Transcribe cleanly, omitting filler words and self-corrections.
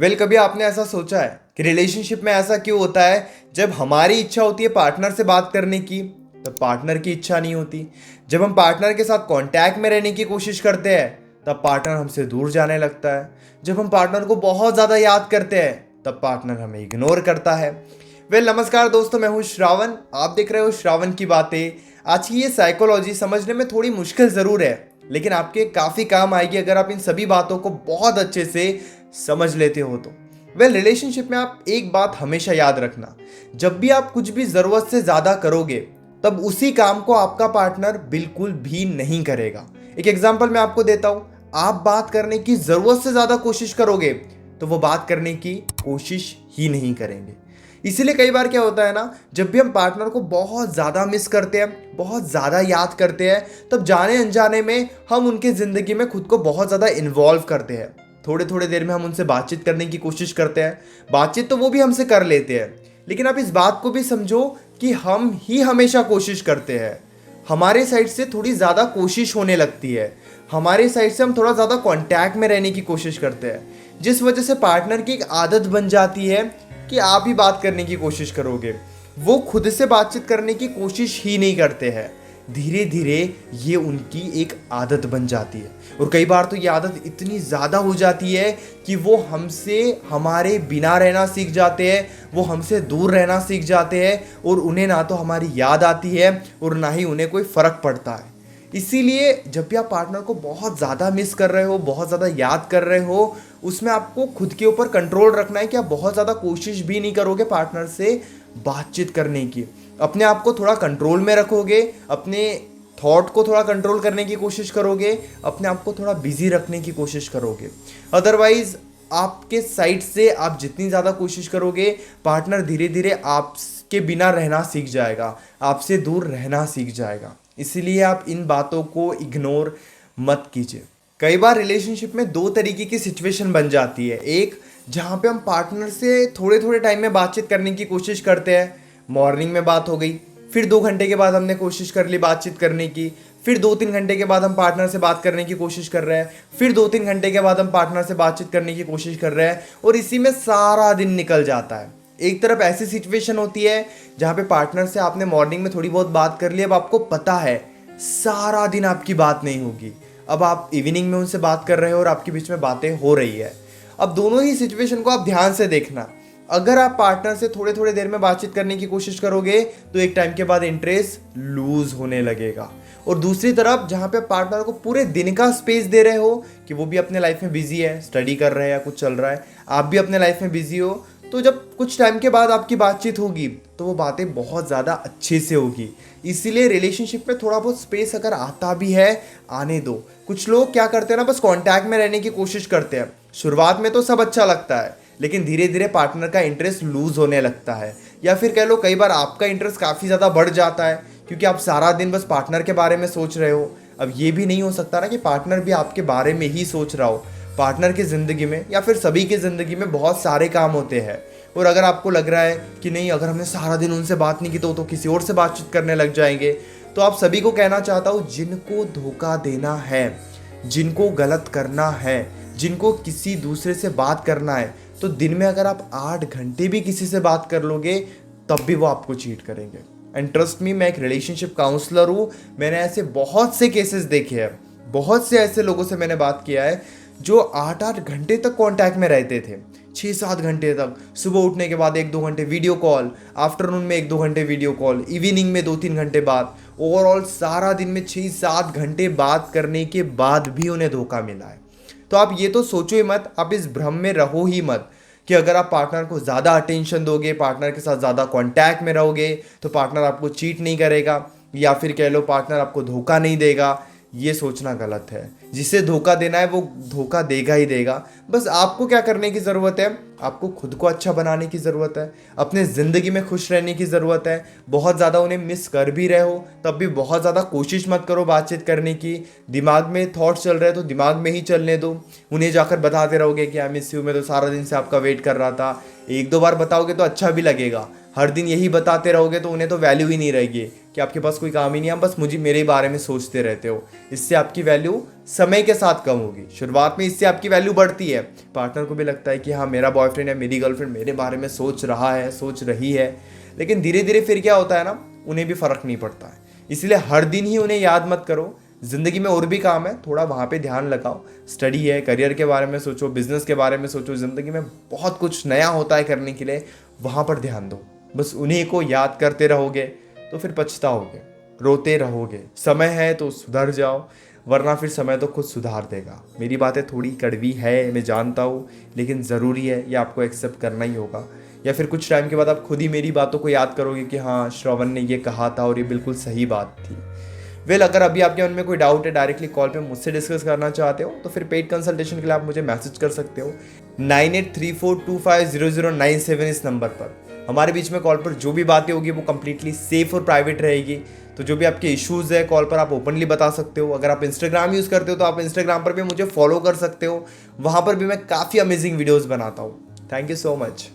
कभी आपने ऐसा सोचा है कि रिलेशनशिप में ऐसा क्यों होता है? जब हमारी इच्छा होती है पार्टनर से बात करने की, तब पार्टनर की इच्छा नहीं होती। जब हम पार्टनर के साथ कांटेक्ट में रहने की कोशिश करते हैं, तब पार्टनर हमसे दूर जाने लगता है। जब हम पार्टनर को बहुत ज़्यादा याद करते हैं, तब पार्टनर हमें इग्नोर करता है। नमस्कार दोस्तों, मैं हूँ श्रावण। आप देख रहे हो श्रावण की बातें। आज की ये साइकोलॉजी समझने में थोड़ी मुश्किल ज़रूर है, लेकिन आपके काफ़ी काम आएगी अगर आप इन सभी बातों को बहुत अच्छे से समझ लेते हो तो। रिलेशनशिप में आप एक बात हमेशा याद रखना, जब भी आप कुछ भी ज़रूरत से ज़्यादा करोगे, तब उसी काम को आपका पार्टनर बिल्कुल भी नहीं करेगा। एक एग्जांपल मैं आपको देता हूँ। आप बात करने की ज़रूरत से ज़्यादा कोशिश करोगे, तो वो बात करने की कोशिश ही नहीं करेंगे। इसीलिए कई बार क्या होता है ना, जब भी हम पार्टनर को बहुत ज़्यादा मिस करते हैं, बहुत ज़्यादा याद करते हैं, तब जाने अनजाने में हम उनके ज़िंदगी में खुद को बहुत ज़्यादा इन्वॉल्व करते हैं। थोड़े थोड़े देर में हम उनसे बातचीत करने की कोशिश करते हैं। बातचीत तो वो भी हमसे कर लेते हैं, लेकिन आप इस बात को भी समझो कि हम ही हमेशा कोशिश करते हैं। हमारे साइड से थोड़ी ज़्यादा कोशिश होने लगती है। हमारे साइड से हम थोड़ा ज़्यादा कांटेक्ट में रहने की कोशिश करते हैं, जिस वजह से पार्टनर की एक आदत बन जाती है कि आप ही बात करने की कोशिश करोगे। वो खुद से बातचीत करने की कोशिश ही नहीं करते हैं। धीरे धीरे ये उनकी एक आदत बन जाती है, और कई बार तो ये आदत इतनी ज़्यादा हो जाती है कि वो हमसे हमारे बिना रहना सीख जाते हैं, वो हमसे दूर रहना सीख जाते हैं, और उन्हें ना तो हमारी याद आती है और ना ही उन्हें कोई फ़र्क पड़ता है। इसीलिए जब भी आप पार्टनर को बहुत ज़्यादा मिस कर रहे हो, बहुत ज़्यादा याद कर रहे हो, उसमें आपको खुद के ऊपर कंट्रोल रखना है कि आप बहुत ज़्यादा कोशिश भी नहीं करोगे पार्टनर से बातचीत करने की। अपने आप को थोड़ा कंट्रोल में रखोगे, अपने थॉट को थोड़ा कंट्रोल करने की कोशिश करोगे, अपने आप को थोड़ा बिजी रखने की कोशिश करोगे। अदरवाइज आपके साइड से आप जितनी ज़्यादा कोशिश करोगे, पार्टनर धीरे धीरे आपके बिना रहना सीख जाएगा, आपसे दूर रहना सीख जाएगा। इसीलिए आप इन बातों को इग्नोर मत कीजिए। कई बार रिलेशनशिप में दो तरीके की सिचुएशन बन जाती है। एक, जहाँ पे हम पार्टनर से थोड़े थोड़े टाइम में बातचीत करने की कोशिश करते हैं। मॉर्निंग में बात हो गई, फिर 2 घंटे के बाद हमने कोशिश कर ली बातचीत करने की, फिर 2-3 घंटे के बाद हम पार्टनर से बात करने की कोशिश कर रहे हैं, फिर 2-3 घंटे के बाद हम पार्टनर से बातचीत करने की कोशिश कर रहे हैं, और इसी में सारा दिन निकल जाता है। एक तरफ ऐसी सिचुएशन होती है जहाँ पे पार्टनर से आपने मॉर्निंग में थोड़ी बहुत बात कर ली, अब आपको पता है सारा दिन आपकी बात नहीं होगी। अब आप इवनिंग में उनसे बात कर रहे हो और आपके बीच में बातें हो रही है। अब दोनों ही सिचुएशन को आप ध्यान से देखना। अगर आप पार्टनर से थोड़े थोड़े देर में बातचीत करने की कोशिश करोगे, तो एक टाइम के बाद इंटरेस्ट लूज होने लगेगा। और दूसरी तरफ जहाँ पे पार्टनर को पूरे दिन का स्पेस दे रहे हो कि वो भी अपने लाइफ में बिजी है, स्टडी कर रहे हैं या कुछ चल रहा है, आप भी अपने लाइफ में बिजी हो, तो जब कुछ टाइम के बाद आपकी बातचीत होगी, तो वो बातें बहुत ज़्यादा अच्छे से होगी। इसीलिए रिलेशनशिप में थोड़ा बहुत स्पेस अगर आता भी है, आने दो। कुछ लोग क्या करते हैं ना, बस कांटेक्ट में रहने की कोशिश करते हैं। शुरुआत में तो सब अच्छा लगता है, लेकिन धीरे धीरे पार्टनर का इंटरेस्ट लूज होने लगता है, या फिर कह लो कई बार आपका इंटरेस्ट काफ़ी ज़्यादा बढ़ जाता है, क्योंकि आप सारा दिन बस पार्टनर के बारे में सोच रहे हो। अब ये भी नहीं हो सकता ना कि पार्टनर भी आपके बारे में ही सोच रहा हो। पार्टनर की ज़िंदगी में या फिर सभी की ज़िंदगी में बहुत सारे काम होते हैं, और अगर आपको लग रहा है कि नहीं, अगर हमने सारा दिन उनसे बात नहीं की तो किसी और से बातचीत करने लग जाएंगे, तो आप सभी को कहना चाहता हूँ, जिनको धोखा देना है, जिनको गलत करना है, जिनको किसी दूसरे से बात करना है, तो दिन में अगर आप 8 घंटे भी किसी से बात कर लोगे, तब भी वो आपको चीट करेंगे। एंड ट्रस्ट मी, मैं एक रिलेशनशिप काउंसलर हूँ। मैंने ऐसे बहुत से केसेस देखे हैं, बहुत से ऐसे लोगों से मैंने बात किया है जो 8-8 घंटे तक कांटेक्ट में रहते थे, 6-7 घंटे तक। सुबह उठने के बाद 1-2 घंटे वीडियो कॉल, आफ्टरनून में 1-2 घंटे वीडियो कॉल, इवनिंग में 2-3 घंटे बात, ओवरऑल सारा दिन में 6-7 घंटे बात करने के बाद भी उन्हें धोखा मिला है। तो आप ये तो सोचो ही मत, आप इस भ्रम में रहो ही मत कि अगर आप पार्टनर को ज़्यादा अटेंशन दोगे, पार्टनर के साथ ज़्यादा कांटेक्ट में रहोगे, तो पार्टनर आपको चीट नहीं करेगा, या फिर कह लो पार्टनर आपको धोखा नहीं देगा। ये सोचना गलत है। जिसे धोखा देना है वो धोखा देगा ही देगा। बस आपको क्या करने की ज़रूरत है, आपको खुद को अच्छा बनाने की ज़रूरत है, अपने ज़िंदगी में खुश रहने की ज़रूरत है। बहुत ज़्यादा उन्हें मिस कर भी रहे हो, तब भी बहुत ज़्यादा कोशिश मत करो बातचीत करने की। दिमाग में थॉट चल रहे हैं तो दिमाग में ही चलने दो। उन्हें जाकर बताते रहोगे कि आई मिस यू, मैं तो सारा दिन से आपका वेट कर रहा था। 1-2 बार बताओगे तो अच्छा भी लगेगा। हर दिन यही बताते रहोगे तो उन्हें तो वैल्यू ही नहीं रहेगी कि आपके पास कोई काम ही नहीं है, आप बस मुझे मेरे बारे में सोचते रहते हो। इससे आपकी वैल्यू समय के साथ कम होगी। शुरुआत में इससे आपकी वैल्यू बढ़ती है, पार्टनर को भी लगता है कि हाँ मेरा बॉयफ्रेंड या मेरी गर्लफ्रेंड मेरे बारे में सोच रहा है, सोच रही है। लेकिन धीरे धीरे फिर क्या होता है ना, उन्हें भी फर्क नहीं पड़ता है। इसलिए हर दिन ही उन्हें याद मत करो, जिंदगी में और भी काम है, थोड़ा वहाँ पे ध्यान लगाओ। स्टडी है, करियर के बारे में सोचो, बिजनेस के बारे में सोचो, जिंदगी में बहुत कुछ नया होता है करने के लिए, वहाँ पर ध्यान दो। बस उन्हीं को याद करते रहोगे तो फिर पछताओगे, रोते रहोगे। समय है तो सुधर जाओ, वरना फिर समय तो खुद सुधार देगा। मेरी बातें थोड़ी कड़वी है, मैं जानता हूँ, लेकिन ज़रूरी है, ये आपको एक्सेप्ट करना ही होगा। या फिर कुछ टाइम के बाद आप खुद ही मेरी बातों को याद करोगे कि हाँ श्रवण ने ये कहा था और ये बिल्कुल सही बात थी। अगर अभी आपके मन में कोई डाउट है, डायरेक्टली कॉल पे मुझसे डिस्कस करना चाहते हो तो फिर पेड कंसल्टेशन के लिए आप मुझे मैसेज कर सकते हो 9834250097 इस नंबर पर। हमारे बीच में कॉल पर जो भी बातें होगी वो कंप्लीटली सेफ और प्राइवेट रहेगी। तो जो भी आपके इश्यूज़ है कॉल पर आप ओपनली बता सकते हो। अगर आप इंस्टाग्राम यूज़ करते हो तो आप इंस्टाग्राम पर भी मुझे फॉलो कर सकते हो, वहाँ पर भी मैं काफ़ी अमेजिंग वीडियोज़ बनाता हूँ। Thank you so much.